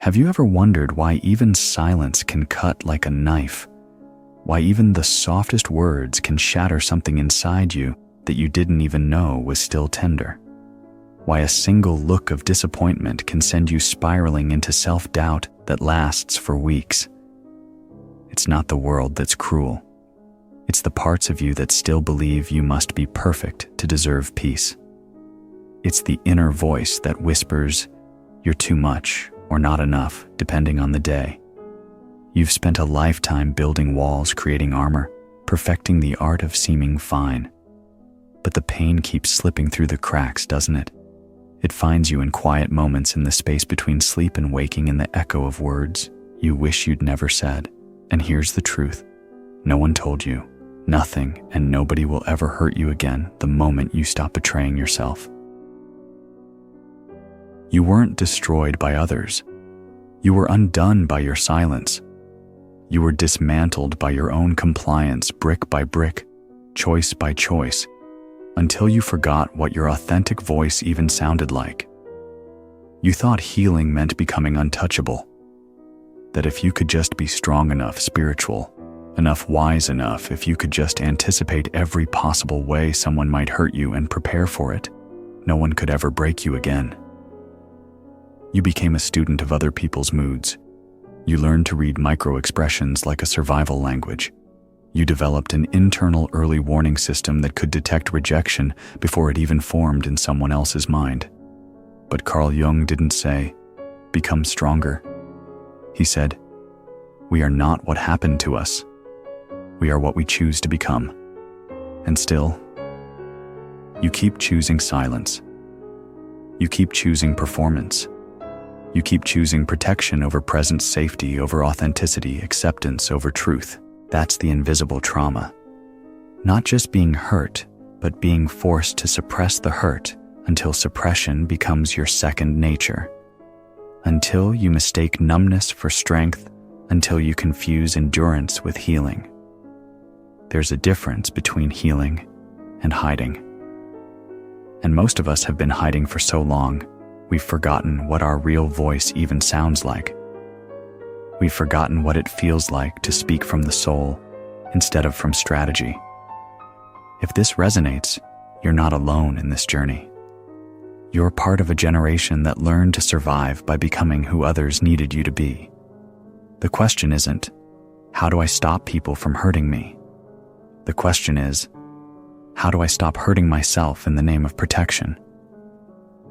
Have you ever wondered why even silence can cut like a knife? Why even the softest words can shatter something inside you that you didn't even know was still tender? Why a single look of disappointment can send you spiraling into self-doubt that lasts for weeks? It's not the world that's cruel. It's the parts of you that still believe you must be perfect to deserve peace. It's the inner voice that whispers, "You're too much," or "not enough," depending on the day. You've spent a lifetime building walls, creating armor, perfecting the art of seeming fine. But the pain keeps slipping through the cracks, doesn't it? It finds you in quiet moments, in the space between sleep and waking, in the echo of words you wish you'd never said. And here's the truth. No one told you. Nothing and nobody will ever hurt you again the moment you stop betraying yourself. You weren't destroyed by others. You were undone by your silence. You were dismantled by your own compliance, brick by brick, choice by choice, until you forgot what your authentic voice even sounded like. You thought healing meant becoming untouchable, that if you could just be strong enough, spiritual enough, wise enough, if you could just anticipate every possible way someone might hurt you and prepare for it, no one could ever break you again. You became a student of other people's moods. You learned to read micro-expressions like a survival language. You developed an internal early warning system that could detect rejection before it even formed in someone else's mind. But Carl Jung didn't say, "Become stronger." He said, "We are not what happened to us. We are what we choose to become." And still, you keep choosing silence. You keep choosing performance. You keep choosing protection over present, safety over authenticity, acceptance over truth. That's the invisible trauma. Not just being hurt, but being forced to suppress the hurt until suppression becomes your second nature. Until you mistake numbness for strength, until you confuse endurance with healing. There's a difference between healing and hiding. And most of us have been hiding for so long, we've forgotten what our real voice even sounds like. We've forgotten what it feels like to speak from the soul instead of from strategy. If this resonates, you're not alone in this journey. You're part of a generation that learned to survive by becoming who others needed you to be. The question isn't, how do I stop people from hurting me? The question is, how do I stop hurting myself in the name of protection?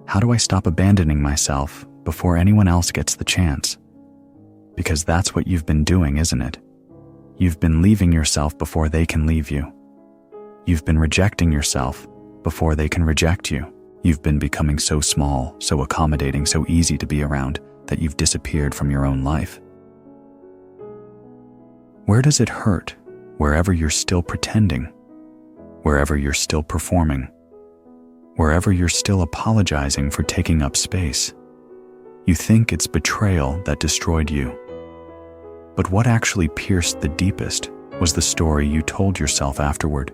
How do I stop abandoning myself before anyone else gets the chance? Because that's what you've been doing, isn't it? You've been leaving yourself before they can leave you. You've been rejecting yourself before they can reject you. You've been becoming so small, so accommodating, so easy to be around that you've disappeared from your own life. Where does it hurt? Wherever you're still pretending, wherever you're still performing, wherever you're still apologizing for taking up space. You think it's betrayal that destroyed you. But what actually pierced the deepest was the story you told yourself afterward.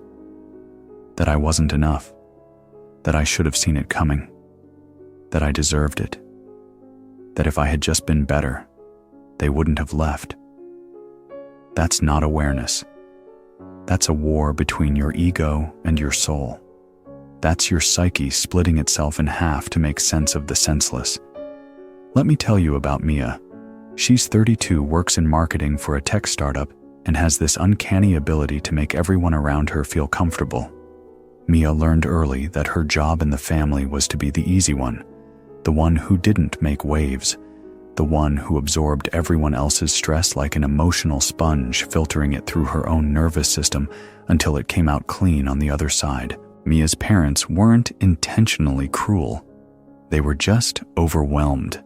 That I wasn't enough, that I should have seen it coming, that I deserved it, that if I had just been better, they wouldn't have left. That's not awareness. That's a war between your ego and your soul. That's your psyche splitting itself in half to make sense of the senseless. Let me tell you about Mia. She's 32, works in marketing for a tech startup, and has this uncanny ability to make everyone around her feel comfortable. Mia learned early that her job in the family was to be the easy one, the one who didn't make waves, the one who absorbed everyone else's stress like an emotional sponge, filtering it through her own nervous system until it came out clean on the other side. Mia's parents weren't intentionally cruel. They were just overwhelmed.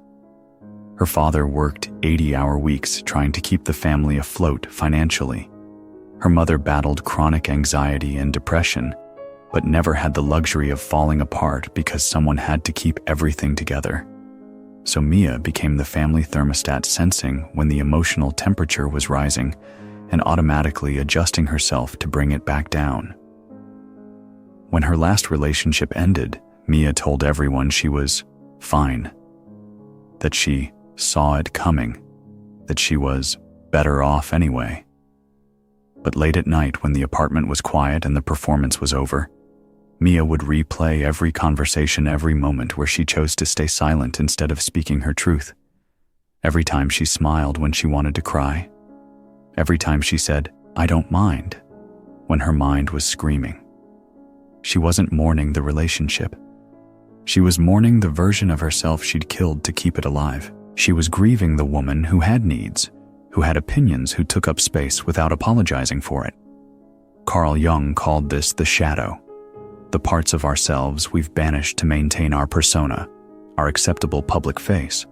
Her father worked 80-hour weeks trying to keep the family afloat financially. Her mother battled chronic anxiety and depression, but never had the luxury of falling apart because someone had to keep everything together. So Mia became the family thermostat, sensing when the emotional temperature was rising and automatically adjusting herself to bring it back down. When her last relationship ended, Mia told everyone she was fine, that she saw it coming, that she was better off anyway. But late at night, when the apartment was quiet and the performance was over, Mia would replay every conversation, every moment where she chose to stay silent instead of speaking her truth. Every time she smiled when she wanted to cry. Every time she said, "I don't mind," when her mind was screaming. She wasn't mourning the relationship. She was mourning the version of herself she'd killed to keep it alive. She was grieving the woman who had needs, who had opinions, who took up space without apologizing for it. Carl Jung called this the shadow, the parts of ourselves we've banished to maintain our persona, our acceptable public face.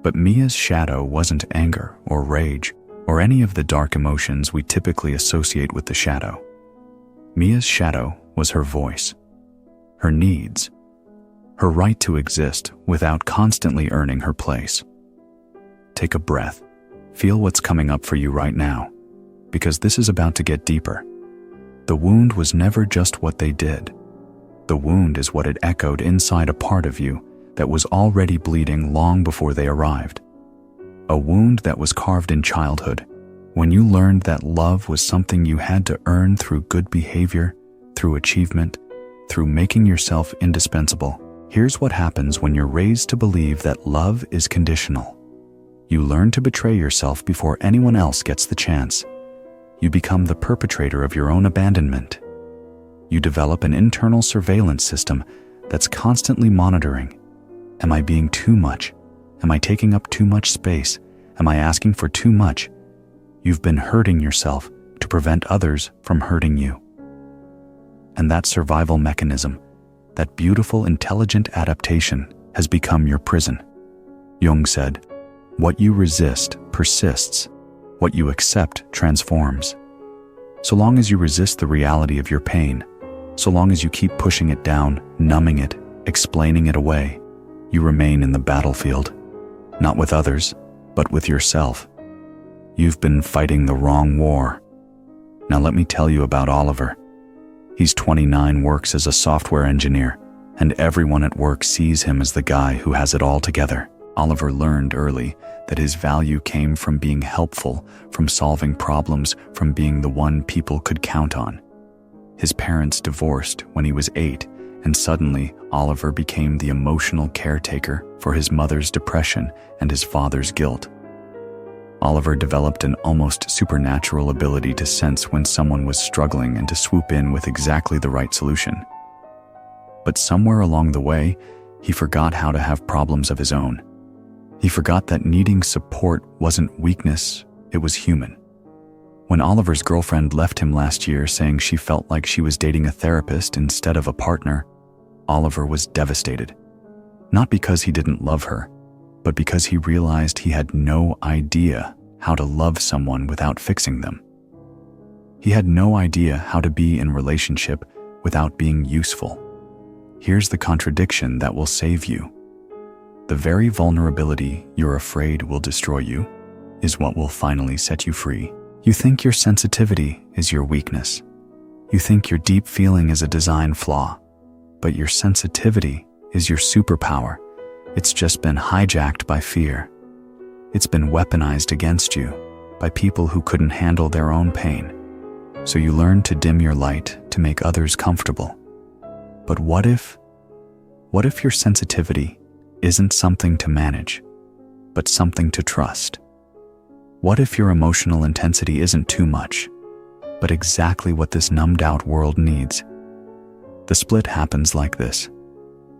But Mia's shadow wasn't anger or rage or any of the dark emotions we typically associate with the shadow. Mia's shadow was her voice, her needs, her right to exist without constantly earning her place. Take a breath. Feel what's coming up for you right now, because this is about to get deeper. The wound was never just what they did. The wound is what it echoed inside a part of you that was already bleeding long before they arrived. A wound that was carved in childhood, when you learned that love was something you had to earn through good behavior, through achievement, through making yourself indispensable. Here's what happens when you're raised to believe that love is conditional. You learn to betray yourself before anyone else gets the chance. You become the perpetrator of your own abandonment. You develop an internal surveillance system that's constantly monitoring. Am I being too much? Am I taking up too much space? Am I asking for too much? You've been hurting yourself to prevent others from hurting you. And that survival mechanism, that beautiful, intelligent adaptation, has become your prison. Jung said, "What you resist persists. What you accept transforms." So long as you resist the reality of your pain, so long as you keep pushing it down, numbing it, explaining it away, you remain in the battlefield, not with others, but with yourself. You've been fighting the wrong war. Now let me tell you about Oliver. He's 29, works as a software engineer, and everyone at work sees him as the guy who has it all together. Oliver learned early that his value came from being helpful, from solving problems, from being the one people could count on. His parents divorced when he was 8, and suddenly Oliver became the emotional caretaker for his mother's depression and his father's guilt. Oliver developed an almost supernatural ability to sense when someone was struggling and to swoop in with exactly the right solution. But somewhere along the way, he forgot how to have problems of his own. He forgot that needing support wasn't weakness, it was human. When Oliver's girlfriend left him last year saying she felt like she was dating a therapist instead of a partner, Oliver was devastated. Not because he didn't love her, but because he realized he had no idea how to love someone without fixing them. He had no idea how to be in relationship without being useful. Here's the contradiction that will save you. The very vulnerability you're afraid will destroy you is what will finally set you free. You think your sensitivity is your weakness. You think your deep feeling is a design flaw, but your sensitivity is your superpower. It's just been hijacked by fear. It's been weaponized against you by people who couldn't handle their own pain. So you learn to dim your light to make others comfortable. But what if your sensitivity isn't something to manage, but something to trust? What if your emotional intensity isn't too much, but exactly what this numbed-out world needs? The split happens like this.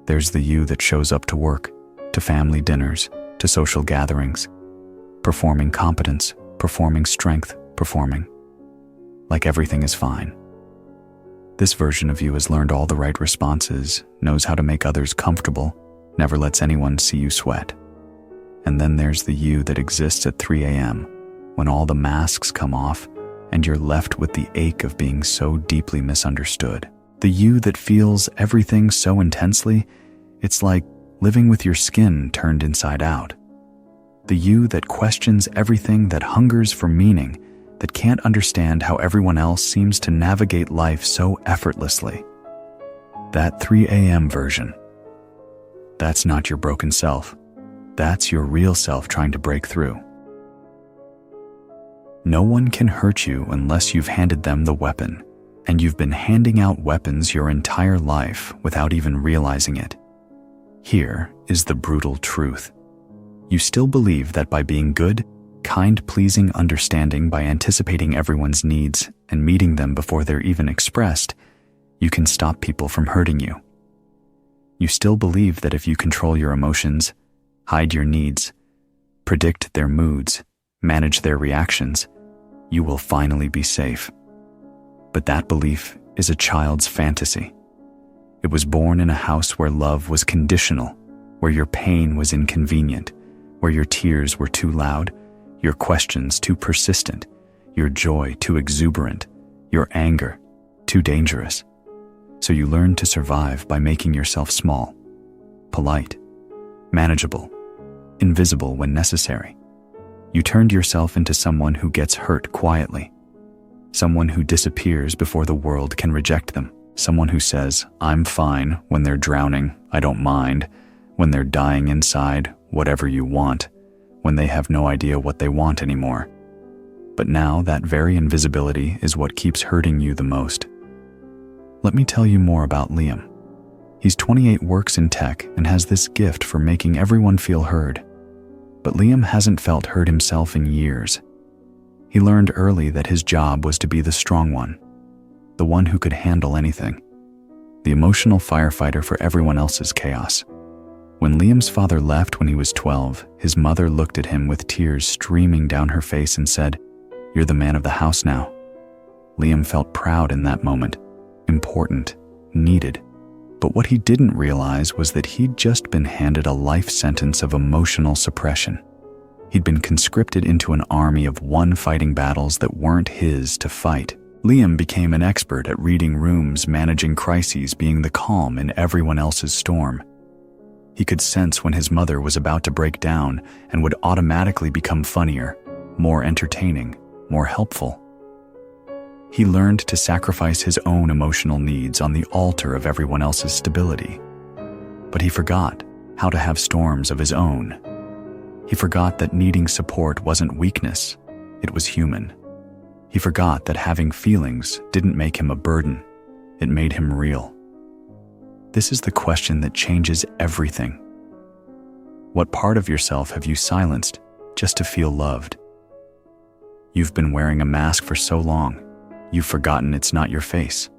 There's the you that shows up to work, to family dinners, to social gatherings, performing competence, performing strength, performing like everything is fine. This version of you has learned all the right responses, knows how to make others comfortable, never lets anyone see you sweat. And then there's the you that exists at 3 a.m., when all the masks come off and you're left with the ache of being so deeply misunderstood. The you that feels everything so intensely, it's like living with your skin turned inside out. The you that questions everything, that hungers for meaning, that can't understand how everyone else seems to navigate life so effortlessly. That 3 a.m. version. That's not your broken self. That's your real self trying to break through. No one can hurt you unless you've handed them the weapon, and you've been handing out weapons your entire life without even realizing it. Here is the brutal truth. You still believe that by being good, kind, pleasing, understanding, by anticipating everyone's needs and meeting them before they're even expressed, you can stop people from hurting you. You still believe that if you control your emotions, hide your needs, predict their moods, manage their reactions, you will finally be safe. But that belief is a child's fantasy. It was born in a house where love was conditional, where your pain was inconvenient, where your tears were too loud, your questions too persistent, your joy too exuberant, your anger too dangerous. So you learned to survive by making yourself small, polite, manageable, invisible when necessary. You turned yourself into someone who gets hurt quietly, someone who disappears before the world can reject them, someone who says, "I'm fine," when they're drowning, "I don't mind," when they're dying inside, "Whatever you want," when they have no idea what they want anymore. But now that very invisibility is what keeps hurting you the most. Let me tell you more about Liam. He's 28, works in tech, and has this gift for making everyone feel heard. But Liam hasn't felt heard himself in years. He learned early that his job was to be the strong one, the one who could handle anything, the emotional firefighter for everyone else's chaos. When Liam's father left when he was 12, his mother looked at him with tears streaming down her face and said, "You're the man of the house now." Liam felt proud in that moment, important, needed. But what he didn't realize was that he'd just been handed a life sentence of emotional suppression. He'd been conscripted into an army of one fighting battles that weren't his to fight. Liam became an expert at reading rooms, managing crises, being the calm in everyone else's storm. He could sense when his mother was about to break down and would automatically become funnier, more entertaining, more helpful. He learned to sacrifice his own emotional needs on the altar of everyone else's stability. But he forgot how to have storms of his own. He forgot that needing support wasn't weakness, it was human. He forgot that having feelings didn't make him a burden, it made him real. This is the question that changes everything. What part of yourself have you silenced just to feel loved? You've been wearing a mask for so long, you've forgotten it's not your face.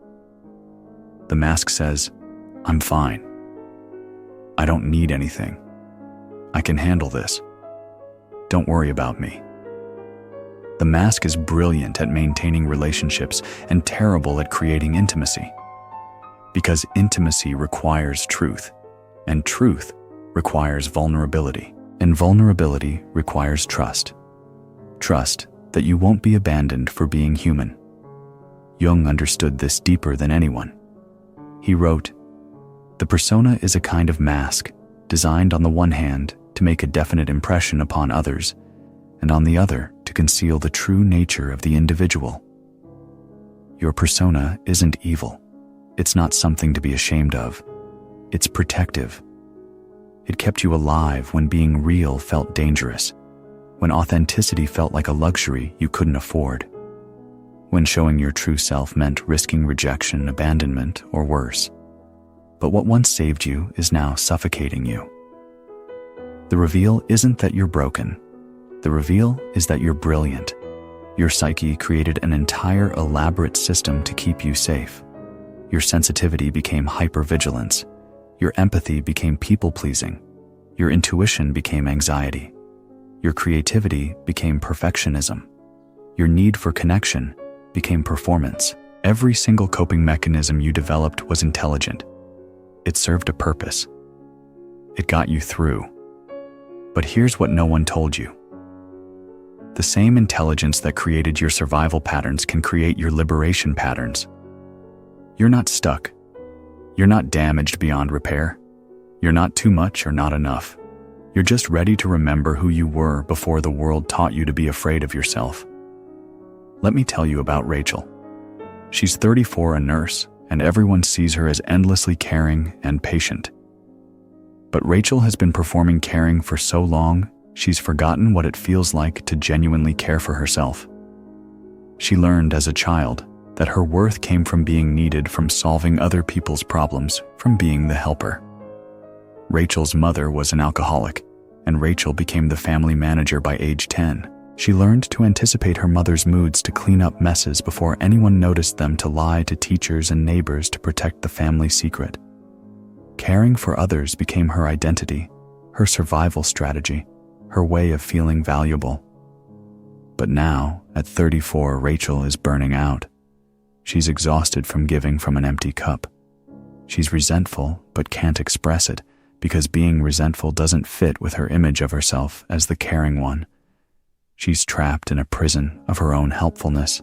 The mask says, "I'm fine. I don't need anything. I can handle this. Don't worry about me." The mask is brilliant at maintaining relationships and terrible at creating intimacy. Because intimacy requires truth, and truth requires vulnerability, and vulnerability requires trust. Trust that you won't be abandoned for being human. Jung understood this deeper than anyone. He wrote, "The persona is a kind of mask designed on the one hand to make a definite impression upon others, and on the other to conceal the true nature of the individual. Your persona isn't evil. It's not something to be ashamed of. It's protective. It kept you alive when being real felt dangerous, when authenticity felt like a luxury you couldn't afford, when showing your true self meant risking rejection, abandonment, or worse. But what once saved you is now suffocating you. The reveal isn't that you're broken. The reveal is that you're brilliant. Your psyche created an entire elaborate system to keep you safe. Your sensitivity became hypervigilance. Your empathy became people-pleasing. Your intuition became anxiety. Your creativity became perfectionism. Your need for connection became performance. Every single coping mechanism you developed was intelligent. It served a purpose. It got you through. But here's what no one told you. The same intelligence that created your survival patterns can create your liberation patterns. You're not stuck. You're not damaged beyond repair. You're not too much or not enough. You're just ready to remember who you were before the world taught you to be afraid of yourself. Let me tell you about Rachel. She's 34, a nurse, and everyone sees her as endlessly caring and patient. But Rachel has been performing caring for so long, she's forgotten what it feels like to genuinely care for herself. She learned as a child that her worth came from being needed, from solving other people's problems, from being the helper. Rachel's mother was an alcoholic, and Rachel became the family manager by age 10. She learned to anticipate her mother's moods, to clean up messes before anyone noticed them, to lie to teachers and neighbors to protect the family secret. Caring for others became her identity, her survival strategy, her way of feeling valuable. But now, at 34, Rachel is burning out. She's exhausted from giving from an empty cup. She's resentful but can't express it, because being resentful doesn't fit with her image of herself as the caring one. She's trapped in a prison of her own helpfulness,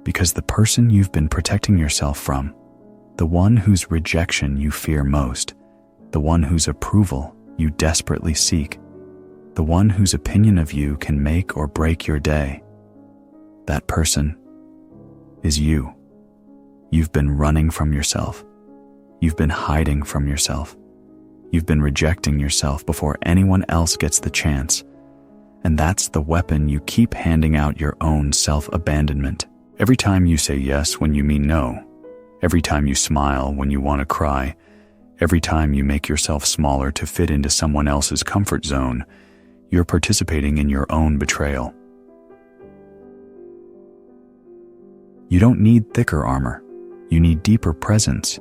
because the person you've been protecting yourself from, the one whose rejection you fear most, the one whose approval you desperately seek, the one whose opinion of you can make or break your day, that person is you. You've been running from yourself. You've been hiding from yourself. You've been rejecting yourself before anyone else gets the chance. And that's the weapon you keep handing out, your own self-abandonment. Every time you say yes when you mean no, every time you smile when you want to cry, every time you make yourself smaller to fit into someone else's comfort zone, you're participating in your own betrayal. You don't need thicker armor. You need deeper presence.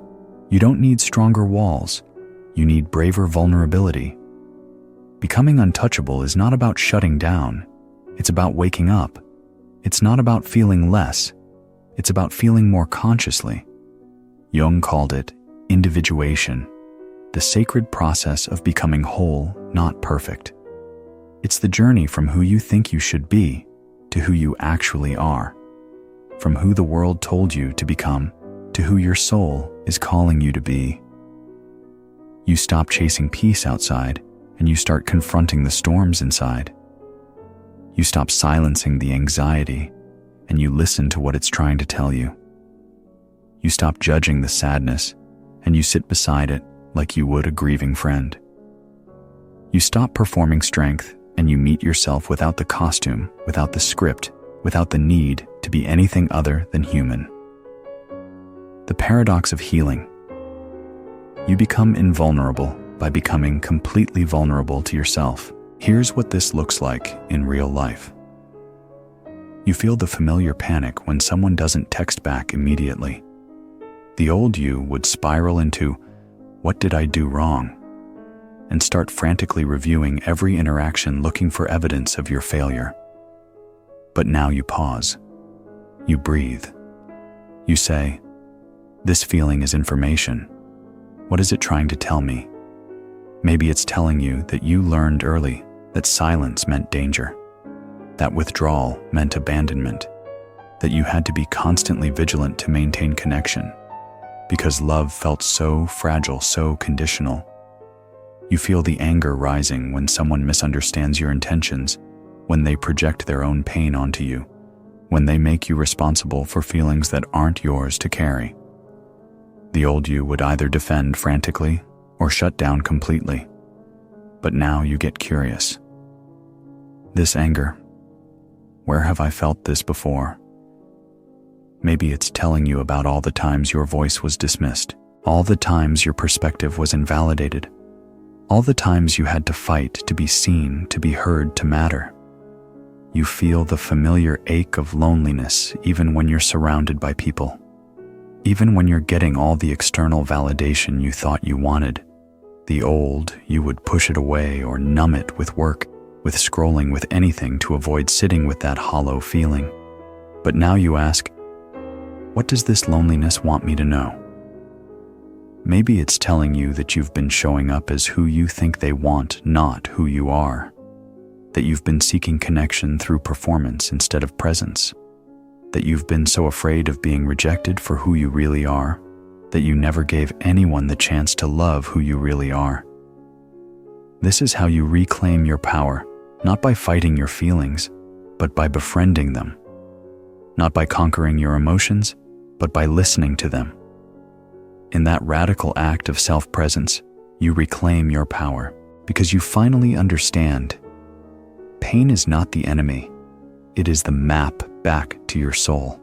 You don't need stronger walls. You need braver vulnerability. Becoming untouchable is not about shutting down. It's about waking up. It's not about feeling less. It's about feeling more consciously. Jung called it individuation, the sacred process of becoming whole, not perfect. It's the journey from who you think you should be to who you actually are, from who the world told you to become to who your soul is calling you to be. You stop chasing peace outside and you start confronting the storms inside. You stop silencing the anxiety and you listen to what it's trying to tell you. You stop judging the sadness and you sit beside it like you would a grieving friend. You stop performing strength and you meet yourself without the costume, without the script, without the need to be anything other than human. The paradox of healing. You become invulnerable by becoming completely vulnerable to yourself. Here's what this looks like in real life. You feel the familiar panic when someone doesn't text back immediately. The old you would spiral into, "What did I do wrong?" and start frantically reviewing every interaction, looking for evidence of your failure. But now you pause. You breathe. You say, "This feeling is information. What is it trying to tell me?" Maybe it's telling you that you learned early that silence meant danger, that withdrawal meant abandonment, that you had to be constantly vigilant to maintain connection, because love felt so fragile, so conditional. You feel the anger rising when someone misunderstands your intentions, when they project their own pain onto you, when they make you responsible for feelings that aren't yours to carry. The old you would either defend frantically or shut down completely. But now you get curious. This anger, where have I felt this before? Maybe it's telling you about all the times your voice was dismissed, all the times your perspective was invalidated, all the times you had to fight to be seen, to be heard, to matter. You feel the familiar ache of loneliness even when you're surrounded by people. Even when you're getting all the external validation you thought you wanted. The old, you would push it away or numb it with work, with scrolling, with anything to avoid sitting with that hollow feeling. But now you ask, what does this loneliness want me to know? Maybe it's telling you that you've been showing up as who you think they want, not who you are. That you've been seeking connection through performance instead of presence. That you've been so afraid of being rejected for who you really are, that you never gave anyone the chance to love who you really are. This is how you reclaim your power, not by fighting your feelings, but by befriending them. Not by conquering your emotions, but by listening to them. In that radical act of self-presence, You reclaim your power because you finally understand. Pain is not the enemy. It is the map back to your soul.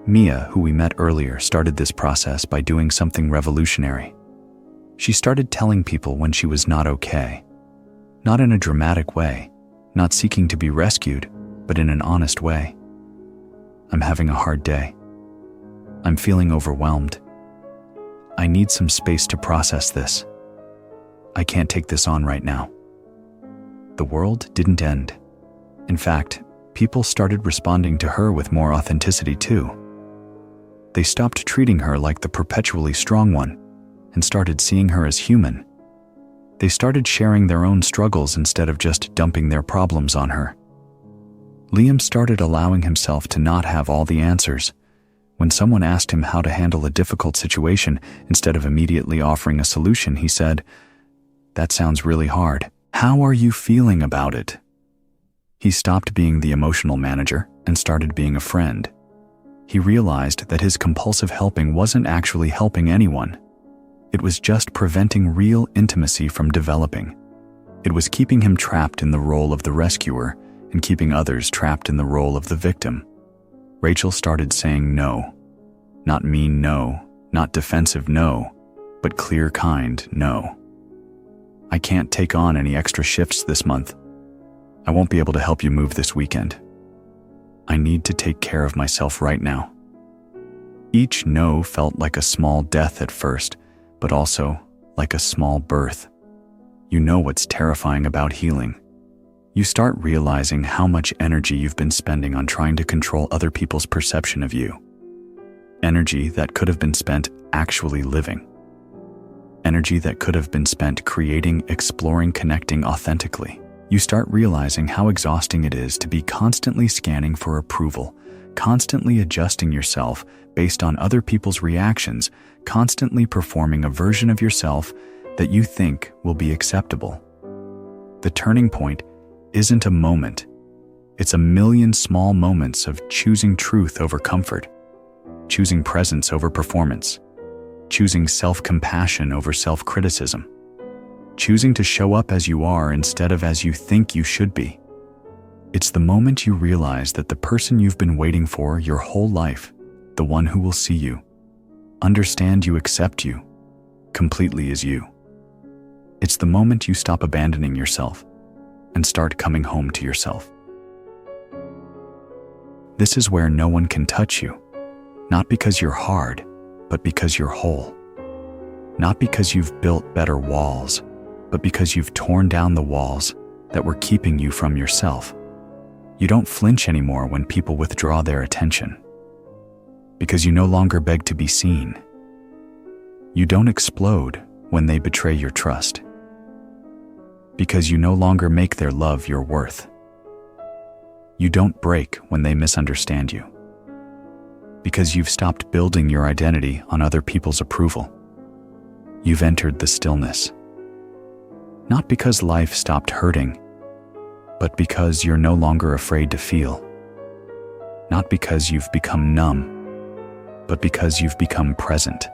Mia, who we met earlier, started this process by doing something revolutionary. She started telling people when she was not okay. Not in a dramatic way, not seeking to be rescued, but in an honest way. I'm having a hard day. I'm feeling overwhelmed. I need some space to process this. I can't take this on right now. The world didn't end. In fact, people started responding to her with more authenticity too. They stopped treating her like the perpetually strong one and started seeing her as human. They started sharing their own struggles instead of just dumping their problems on her. Liam started allowing himself to not have all the answers. When someone asked him how to handle a difficult situation, instead of immediately offering a solution, he said, "That sounds really hard. How are you feeling about it?" He stopped being the emotional manager and started being a friend. He realized that his compulsive helping wasn't actually helping anyone. It was just preventing real intimacy from developing. It was keeping him trapped in the role of the rescuer and keeping others trapped in the role of the victim. Rachel started saying no. Not mean no, not defensive no, but clear, kind no. I can't take on any extra shifts this month. I won't be able to help you move this weekend. I need to take care of myself right now. Each no felt like a small death at first, but also like a small birth. You know what's terrifying about healing? You start realizing how much energy you've been spending on trying to control other people's perception of you. Energy that could have been spent actually living. Energy that could have been spent creating, exploring, connecting authentically. You start realizing how exhausting it is to be constantly scanning for approval, constantly adjusting yourself based on other people's reactions, constantly performing a version of yourself that you think will be acceptable. The turning point isn't a moment. It's a million small moments of choosing truth over comfort, choosing presence over performance, choosing self-compassion over self-criticism, choosing to show up as you are instead of as you think you should be. It's the moment you realize that the person you've been waiting for your whole life, the one who will see you, understand you, accept you, completely as you. It's the moment you stop abandoning yourself and start coming home to yourself. This is where no one can touch you, not because you're hard, but because you're whole. Not because you've built better walls, but because you've torn down the walls that were keeping you from yourself. You don't flinch anymore when people withdraw their attention, because you no longer beg to be seen. You don't explode when they betray your trust, because you no longer make their love your worth. You don't break when they misunderstand you, because you've stopped building your identity on other people's approval. You've entered the stillness. Not because life stopped hurting, but because you're no longer afraid to feel. Not because you've become numb, but because you've become present.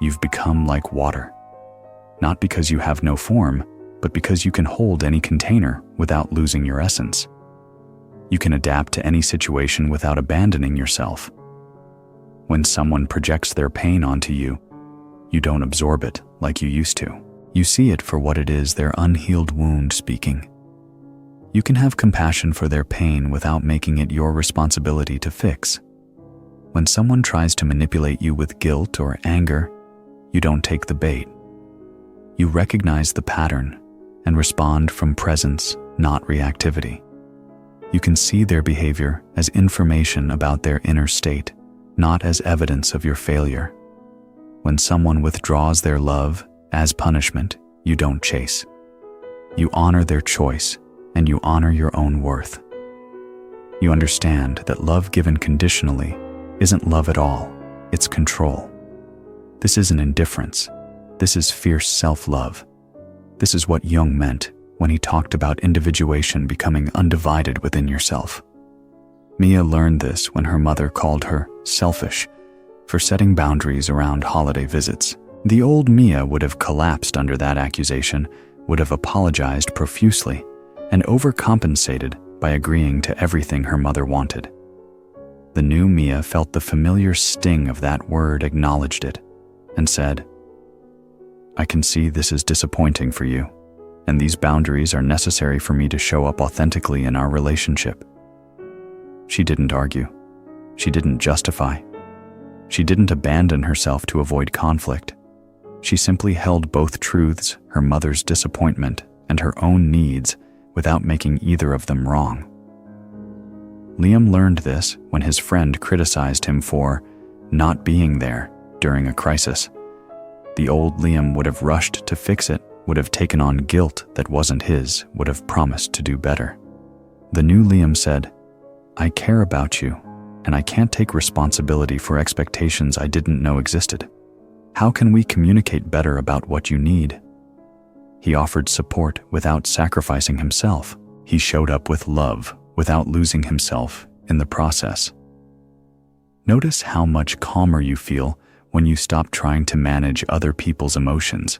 You've become like water. Not because you have no form, but because you can hold any container without losing your essence. You can adapt to any situation without abandoning yourself. When someone projects their pain onto you, you don't absorb it like you used to. You see it for what it is, their unhealed wound speaking. You can have compassion for their pain without making it your responsibility to fix. When someone tries to manipulate you with guilt or anger, you don't take the bait. You recognize the pattern and respond from presence, not reactivity. You can see their behavior as information about their inner state, not as evidence of your failure. When someone withdraws their love as punishment, you don't chase. You honor their choice, and you honor your own worth. You understand that love given conditionally isn't love at all, it's control. This isn't indifference. This is fierce self-love. This is what Jung meant when he talked about individuation becoming undivided within yourself. Mia learned this when her mother called her selfish for setting boundaries around holiday visits. The old Mia would have collapsed under that accusation, would have apologized profusely, and overcompensated by agreeing to everything her mother wanted. The new Mia felt the familiar sting of that word, acknowledged it, and said, "I can see this is disappointing for you, and these boundaries are necessary for me to show up authentically in our relationship." She didn't argue. She didn't justify. She didn't abandon herself to avoid conflict. She simply held both truths, her mother's disappointment and her own needs, without making either of them wrong. Liam learned this when his friend criticized him for not being there during a crisis. The old Liam would have rushed to fix it, would have taken on guilt that wasn't his, would have promised to do better. The new Liam said, "I care about you, and I can't take responsibility for expectations I didn't know existed. How can we communicate better about what you need?" He offered support without sacrificing himself. He showed up with love without losing himself in the process. Notice how much calmer you feel when you stop trying to manage other people's emotions.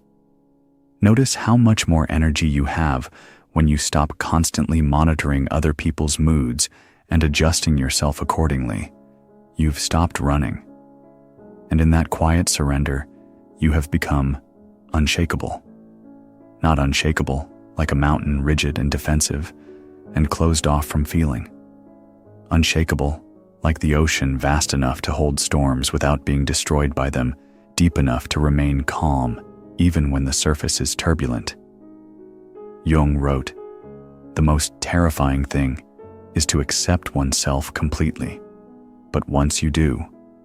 Notice how much more energy you have when you stop constantly monitoring other people's moods and adjusting yourself accordingly. You've stopped running. And in that quiet surrender, you have become unshakable. Not unshakable, like a mountain, rigid and defensive, and closed off from feeling. Unshakable, like the ocean, vast enough to hold storms without being destroyed by them, deep enough to remain calm, even when the surface is turbulent. Jung wrote, "The most terrifying thing is to accept oneself completely. But once you do,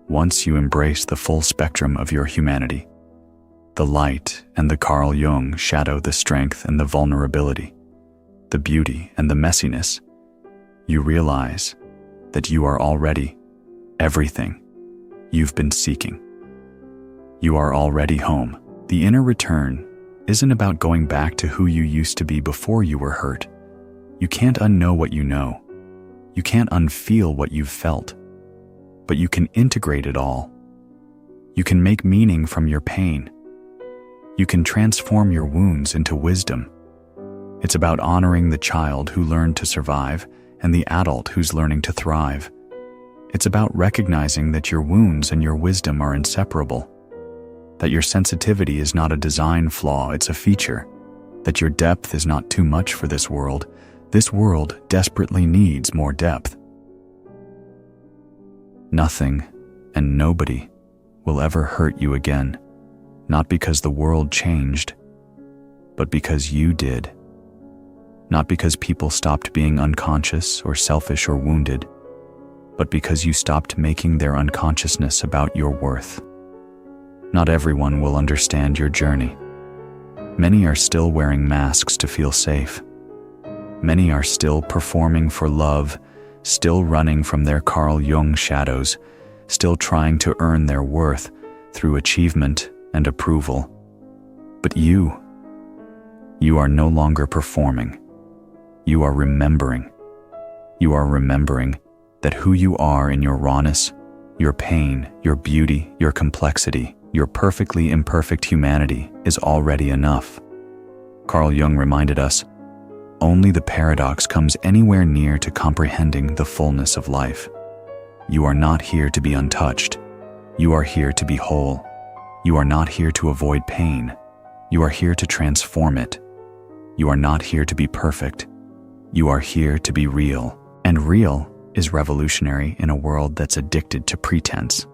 once you embrace the full spectrum of your humanity, the light and the Carl Jung shadow, the strength and the vulnerability, the beauty and the messiness, you realize that you are already everything you've been seeking. You are already home." The inner return isn't about going back to who you used to be before you were hurt. You can't unknow what you know. You can't unfeel what you've felt. But you can integrate it all. You can make meaning from your pain. You can transform your wounds into wisdom. It's about honoring the child who learned to survive and the adult who's learning to thrive. It's about recognizing that your wounds and your wisdom are inseparable. That your sensitivity is not a design flaw, it's a feature. That your depth is not too much for this world. This world desperately needs more depth. Nothing and nobody will ever hurt you again, not because the world changed, but because you did. Not because people stopped being unconscious or selfish or wounded, but because you stopped making their unconsciousness about your worth. Not everyone will understand your journey. Many are still wearing masks to feel safe. Many are still performing for love, still running from their Carl Jung shadows, still trying to earn their worth through achievement and approval. But you are no longer performing. You are remembering. You are remembering that who you are in your rawness, your pain, your beauty, your complexity, your perfectly imperfect humanity is already enough. Carl Jung reminded us, only the paradox comes anywhere near to comprehending the fullness of life. You are not here to be untouched. You are here to be whole. You are not here to avoid pain. You are here to transform it. You are not here to be perfect. You are here to be real. And real is revolutionary in a world that's addicted to pretense.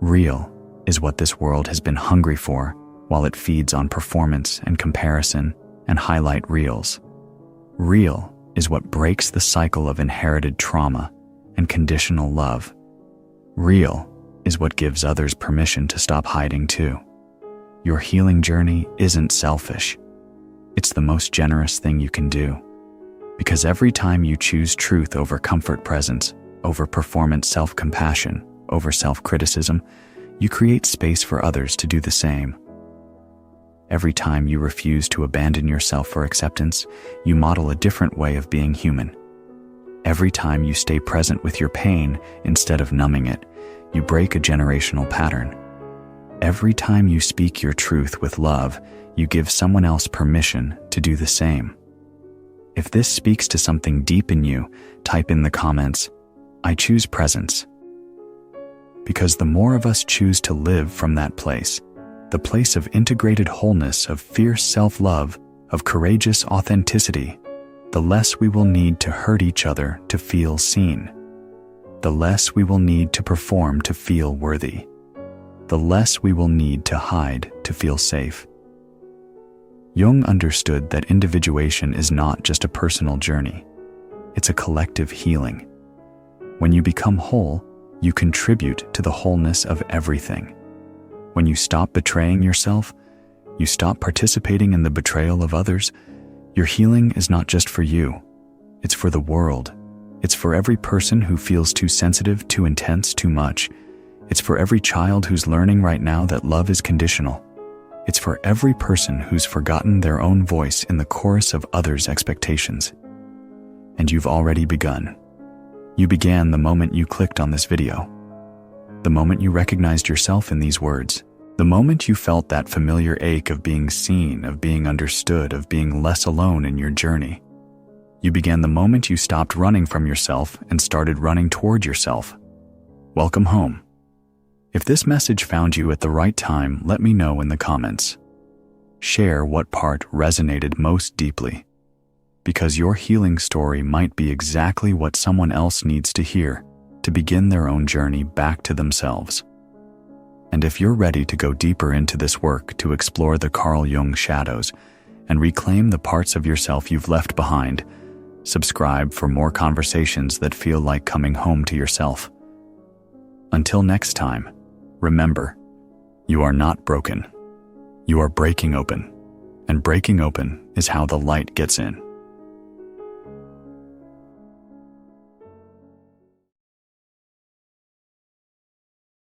Real is what this world has been hungry for while it feeds on performance and comparison and highlight reels. Real is what breaks the cycle of inherited trauma and conditional love. Real is what gives others permission to stop hiding too. Your healing journey isn't selfish. It's the most generous thing you can do. Because every time you choose truth over comfort presence, over performance self-compassion, over self-criticism, you create space for others to do the same. Every time you refuse to abandon yourself for acceptance, you model a different way of being human. Every time you stay present with your pain instead of numbing it, you break a generational pattern. Every time you speak your truth with love, you give someone else permission to do the same. If this speaks to something deep in you, type in the comments, "I choose presence." Because the more of us choose to live from that place, the place of integrated wholeness, of fierce self-love, of courageous authenticity, the less we will need to hurt each other to feel seen. The less we will need to perform to feel worthy. The less we will need to hide to feel safe. Jung understood that individuation is not just a personal journey. It's a collective healing. When you become whole, you contribute to the wholeness of everything. When you stop betraying yourself, you stop participating in the betrayal of others, your healing is not just for you. It's for the world. It's for every person who feels too sensitive, too intense, too much. It's for every child who's learning right now that love is conditional. It's for every person who's forgotten their own voice in the chorus of others' expectations. And you've already begun. You began the moment you clicked on this video. The moment you recognized yourself in these words. The moment you felt that familiar ache of being seen, of being understood, of being less alone in your journey. You began the moment you stopped running from yourself and started running toward yourself. Welcome home. If this message found you at the right time, let me know in the comments. Share what part resonated most deeply, because your healing story might be exactly what someone else needs to hear to begin their own journey back to themselves. And if you're ready to go deeper into this work, to explore the Carl Jung shadows and reclaim the parts of yourself you've left behind, subscribe for more conversations that feel like coming home to yourself. Until next time, remember, you are not broken. You are breaking open, and breaking open is how the light gets in.